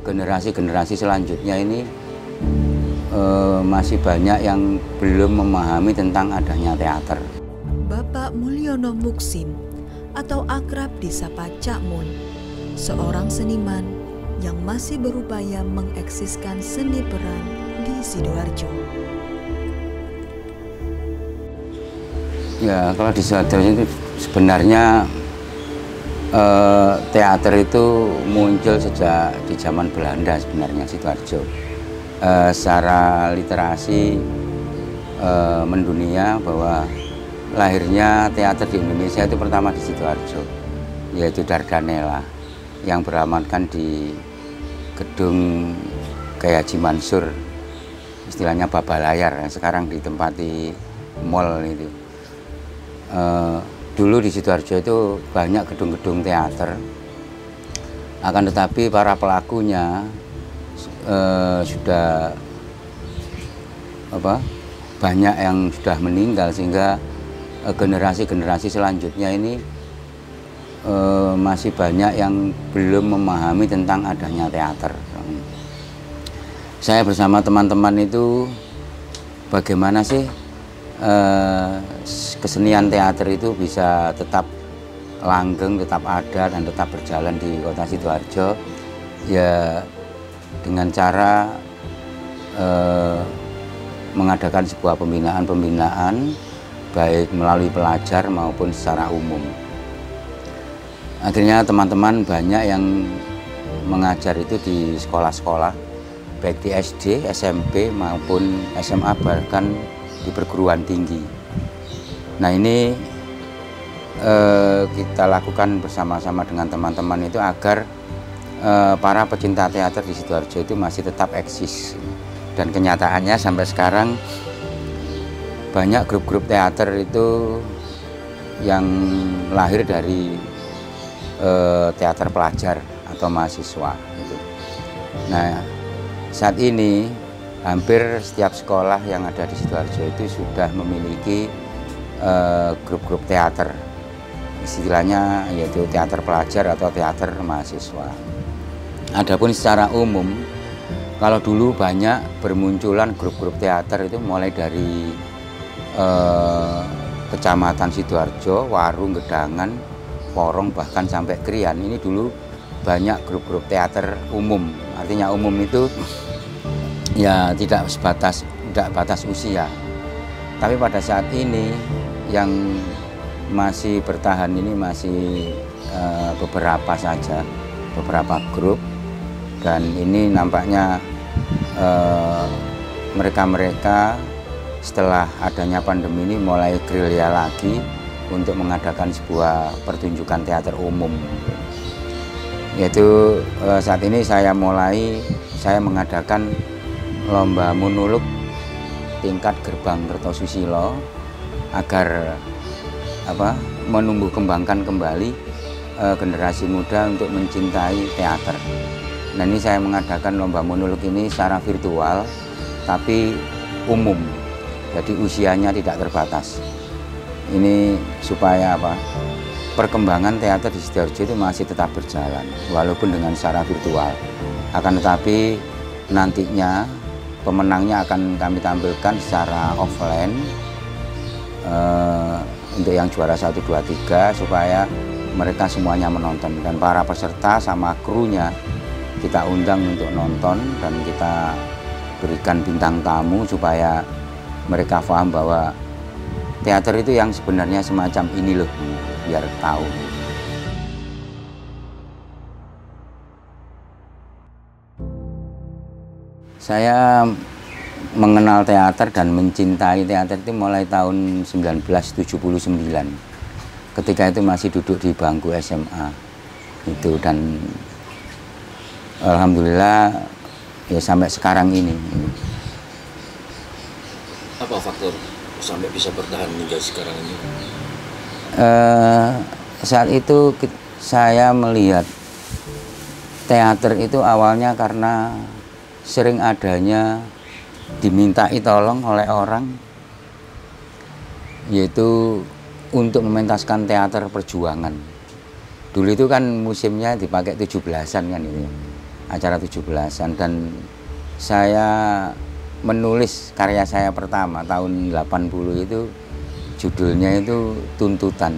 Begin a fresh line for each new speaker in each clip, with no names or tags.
generasi-generasi selanjutnya ini masih banyak yang belum memahami tentang adanya teater.
Bapak Mulyono Muksim atau akrab disapa Cak Mun, seorang seniman yang masih berupaya mengeksiskan seni peran di Sidoarjo.
Ya, kalau di Sidoarjo itu sebenarnya teater itu muncul sejak di zaman Belanda sebenarnya Sidoarjo. Secara literasi mendunia bahwa lahirnya teater di Indonesia itu pertama di Sidoarjo, yaitu Dardanella yang beramatkan di gedung Kiai Haji Mansur, istilahnya Babalayar, yang sekarang ditempati mall itu. Dulu di Sidoarjo itu banyak gedung-gedung teater, akan tetapi para pelakunya sudah banyak yang sudah meninggal, sehingga generasi-generasi selanjutnya ini masih banyak yang belum memahami tentang adanya teater. Saya bersama teman-teman itu bagaimana sih kesenian teater itu bisa tetap langgeng, tetap ada, dan tetap berjalan di kota Sidoarjo, ya dengan cara mengadakan sebuah pembinaan baik melalui pelajar maupun secara umum. Akhirnya teman-teman banyak yang mengajar itu di sekolah-sekolah, baik di SD, SMP maupun SMA, bahkan di perguruan tinggi. Nah, ini kita lakukan bersama-sama dengan teman-teman itu agar para pecinta teater di Sidoarjo itu masih tetap eksis. Dan kenyataannya sampai sekarang banyak grup-grup teater itu yang lahir dari teater pelajar atau mahasiswa gitu. Nah, saat ini hampir setiap sekolah yang ada di Sidoarjo itu sudah memiliki grup-grup teater, istilahnya yaitu teater pelajar atau teater mahasiswa. Adapun secara umum, kalau dulu banyak bermunculan grup-grup teater itu mulai dari Kecamatan Sidoarjo, Warung, Gedangan, Porong, bahkan sampai Krian. Ini dulu banyak grup-grup teater umum. Artinya umum itu ya tidak batas usia. Tapi pada saat ini yang masih bertahan ini masih beberapa saja, beberapa grup. Dan ini nampaknya mereka-mereka setelah adanya pandemi ini mulai gerilya lagi untuk mengadakan sebuah pertunjukan teater umum. Yaitu saat ini saya mengadakan lomba monolog tingkat gerbang Kertosusilo agar menumbuh kembangkan kembali generasi muda untuk mencintai teater. Nah, ini saya mengadakan lomba monolog ini secara virtual, tapi umum, jadi usianya tidak terbatas. Ini supaya perkembangan teater di Sidoarjo itu masih tetap berjalan, walaupun dengan secara virtual. Akan tetapi nantinya pemenangnya akan kami tampilkan secara offline untuk yang juara 1, 2, 3, supaya mereka semuanya menonton, dan para peserta sama krunya kita undang untuk nonton, dan kita berikan bintang tamu supaya mereka paham bahwa teater itu yang sebenarnya semacam ini loh, biar tahu. Saya mengenal teater dan mencintai teater itu mulai tahun 1979. Ketika itu masih duduk di bangku SMA itu, dan alhamdulillah ya sampai sekarang ini.
Apa faktor sampai bisa bertahan hingga sekarang ini?
Saat itu saya melihat teater itu awalnya karena sering adanya dimintai tolong oleh orang, yaitu untuk mementaskan teater perjuangan. Dulu itu kan musimnya dipakai 17-an kan itu. acara 17-an, dan saya menulis karya saya pertama tahun 80 itu judulnya itu Tuntutan,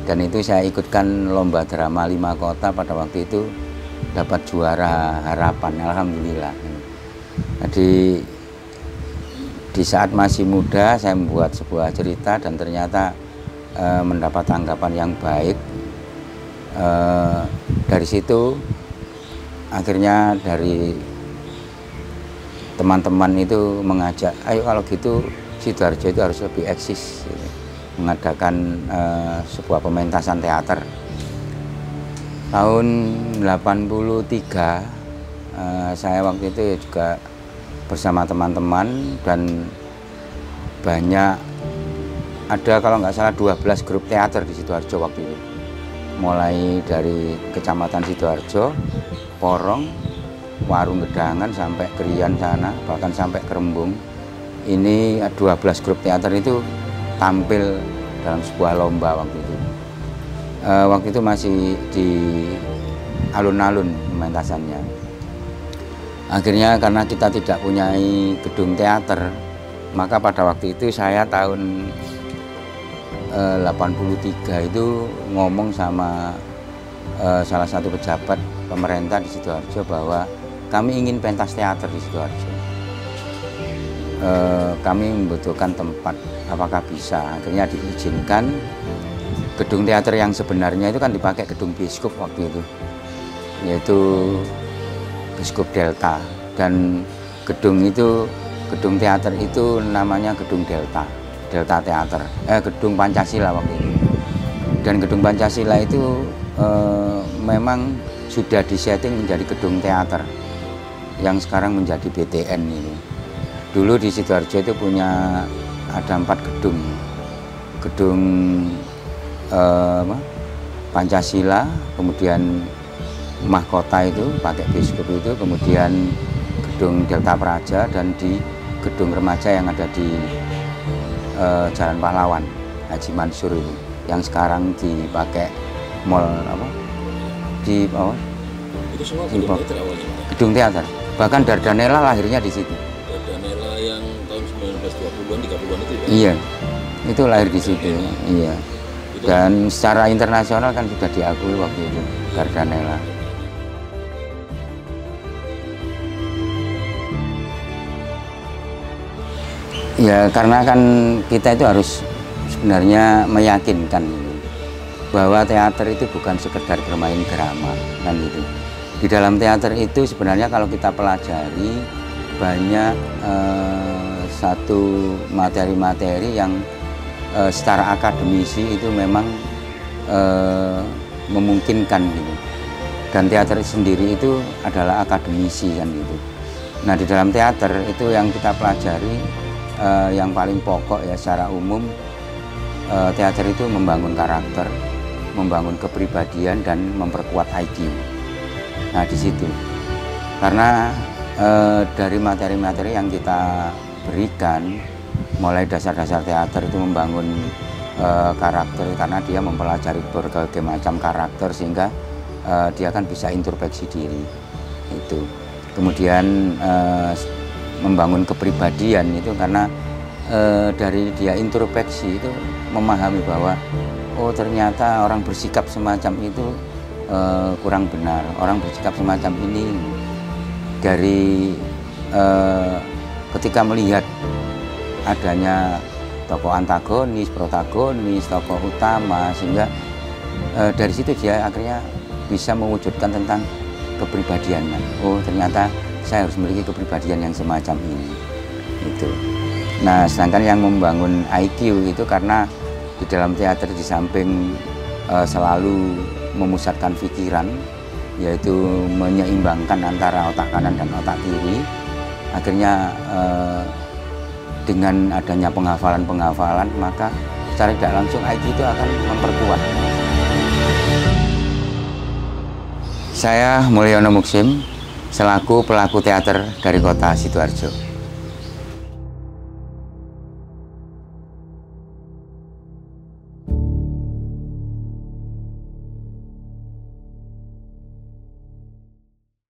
dan itu saya ikutkan lomba drama 5 kota pada waktu itu, dapat juara harapan, alhamdulillah. Jadi di saat masih muda saya membuat sebuah cerita dan ternyata mendapat tanggapan yang baik. Dari situ akhirnya dari teman-teman itu mengajak, ayo kalau gitu Sidoarjo itu harus lebih eksis, gitu, mengadakan sebuah pementasan teater. Tahun 83 saya waktu itu juga bersama teman-teman, dan banyak, ada kalau nggak salah 12 grup teater di Sidoarjo waktu itu, mulai dari Kecamatan Sidoarjo, Porong, Warung Gedangan, sampai Krian sana, bahkan sampai Kerembung. Ini 12 grup teater itu tampil dalam sebuah lomba waktu itu. Waktu itu masih di alun-alun pementasannya. Akhirnya karena kita tidak punya gedung teater, maka pada waktu itu saya tahun 83 itu ngomong sama salah satu pejabat pemerintah di Sidoarjo bahwa kami ingin pentas teater di Sidoarjo. Kami membutuhkan tempat, apakah bisa? Akhirnya diizinkan. Gedung teater yang sebenarnya itu kan dipakai gedung biskup waktu itu, yaitu Biskup Delta, dan gedung teater itu namanya Gedung Delta Teater, Gedung Pancasila waktu itu. Dan Gedung Pancasila itu memang sudah disetting menjadi gedung teater yang sekarang menjadi BTN ini. Dulu di Sidoarjo itu punya ada 4 gedung. Gedung Pancasila, kemudian mahkota itu pakai biskup itu, kemudian gedung Delta Praja, dan di gedung remaja yang ada di Jalan Pahlawan Haji Mansur itu, yang sekarang dipakai mall di bawah.
Itu semua gedung teater awalnya? Gedung
teater. Bahkan Dardanella lahirnya di situ.
Dardanella yang tahun 1920-an, 30-an itu ya?
Iya, itu lahir di situ. Iya. Dan secara internasional kan sudah diakui waktu itu Dardanella. Ya karena kan kita itu harus sebenarnya meyakinkan bahwa teater itu bukan sekedar bermain drama kan gitu. Di dalam teater itu sebenarnya kalau kita pelajari banyak satu materi-materi yang secara akademisi itu memang memungkinkan gitu. Dan teater sendiri itu adalah akademisi kan gitu. Nah di dalam teater itu yang kita pelajari yang paling pokok ya secara umum, teater itu membangun karakter, membangun kepribadian, dan memperkuat IQ. Nah di situ, karena dari materi-materi yang kita berikan, mulai dasar-dasar teater itu membangun karakter, karena dia mempelajari berbagai macam karakter sehingga dia kan bisa introspeksi diri itu. Kemudian membangun kepribadian itu karena dari dia introspeksi itu memahami bahwa oh ternyata orang bersikap semacam itu kurang benar, orang bersikap semacam ini dari ketika melihat adanya tokoh antagonis, protagonis, tokoh utama, sehingga dari situ dia akhirnya bisa mewujudkan tentang kepribadiannya. Oh ternyata saya harus memiliki kepribadian yang semacam ini. Itu. Nah, sedangkan yang membangun IQ itu karena di dalam teater di samping selalu memusatkan pikiran, yaitu menyeimbangkan antara otak kanan dan otak kiri, akhirnya dengan adanya penghafalan-penghafalan, maka secara tidak langsung IQ itu akan memperkuat. Saya Mulyono Muksim, selaku pelaku teater dari kota Sidoarjo.